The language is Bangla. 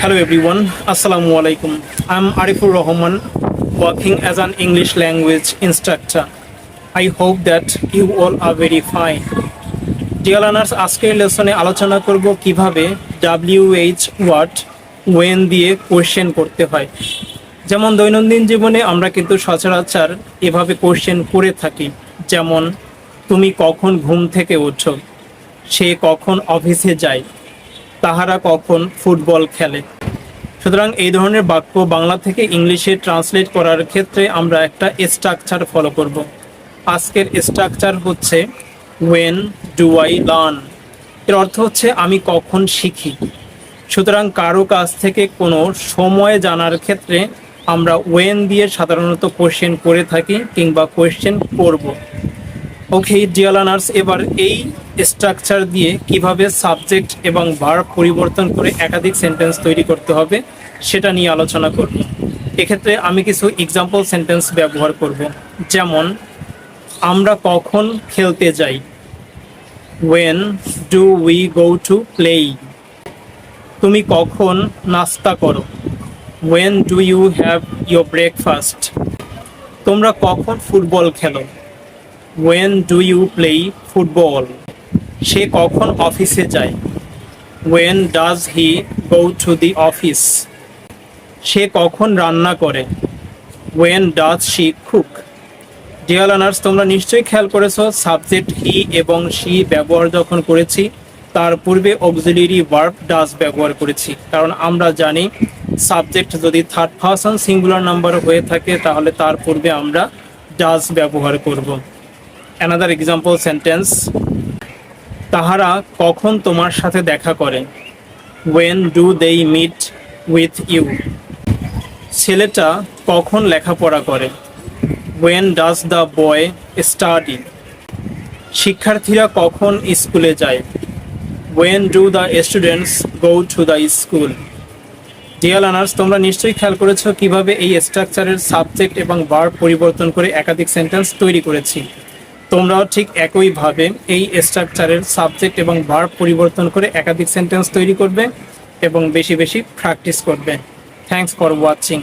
Hello everyone, Assalamu alaikum. I'm Arifur Rahman, working as an English language instructor. I hope that you all are very fine. Dear learners, আজকের লেসনে আলোচনা করব কিভাবে WH ওয়ার্ড when দিয়ে কোশ্চেন করতে হয়। যেমন দৈনন্দিন জীবনে আমরা কিন্তু সচরাচর এভাবে কোশ্চেন করে থাকি, যেমন তুমি কখন ঘুম থেকে ওঠো, সে কখন অফিসে যায়, তাহারা কখন ফুটবল খেলে। সুতরাং এই ধরনের বাক্য বাংলা থেকে ইংলিশে ট্রান্সলেট করার ক্ষেত্রে আমরা একটা স্ট্রাকচার ফলো করব। আজকের স্ট্রাকচার হচ্ছে when do I learn, এর অর্থ হচ্ছে আমি কখন শিখি। সুতরাং কারো কাছ থেকে কোনো সময় জানার ক্ষেত্রে আমরা when দিয়ে সাধারণত কোশ্চেন করে থাকি কিংবা কোশ্চেন করব। ওকে ডিয়ার লার্নার্স, এবার এই স্ট্রাকচার দিয়ে কিভাবে সাবজেক্ট এবং ভার্ব পরিবর্তন করে একাধিক সেন্টেন্স তৈরি করতে হবে সেটা নিয়ে আলোচনা করব। এক্ষেত্রে আমি কিছু এক্সাম্পল সেন্টেন্স ব্যবহার করব, যেমন আমরা কখন খেলতে যাই, when do we go to play। তুমি কখন নাস্তা করো, when do you have your breakfast। তোমরা কখন ফুটবল খেলো, when do you play football। সে কখন অফিসে যায়, when does he go to the office। সে কখন রান্না করে, when does she cook। Dear learners, তোমরা নিশ্চয়ই খেয়াল করেছো সাবজেক্ট হি এবং শি ব্যবহার যখন করেছি তার পূর্বে অক্সিলিয়ারি ভার্ব ডাজ ব্যবহার করেছি, কারণ আমরা জানি সাবজেক্ট যদি থার্ড পারসন সিঙ্গুলার নাম্বার হয়ে থাকে তাহলে তার পূর্বে আমরা ডাজ ব্যবহার করব। অ্যানাদার এক্সাম্পল সেন্টেন্স, তাহারা কখন তোমার সাথে দেখা করে, when do they meet with you। ছেলেটা কখন লেখাপড়া করে, when does the boy study। শিক্ষার্থীরা কখন স্কুলে যায়, when do the students go to the school। Dear learners, তোমরা নিশ্চয়ই খেয়াল করেছো কিভাবে এই স্ট্রাকচারের সাবজেক্ট এবং ভার্ব পরিবর্তন করে একাধিক সেন্টেন্স তৈরি করেছি। তোমরাও ঠিক একইভাবে এই স্ট্রাকচারের সাবজেক্ট এবং ভার্ব পরিবর্তন করে একাধিক সেন্টেন্স তৈরি করবে এবং বেশি বেশি প্র্যাকটিস করবে। Thanks for watching.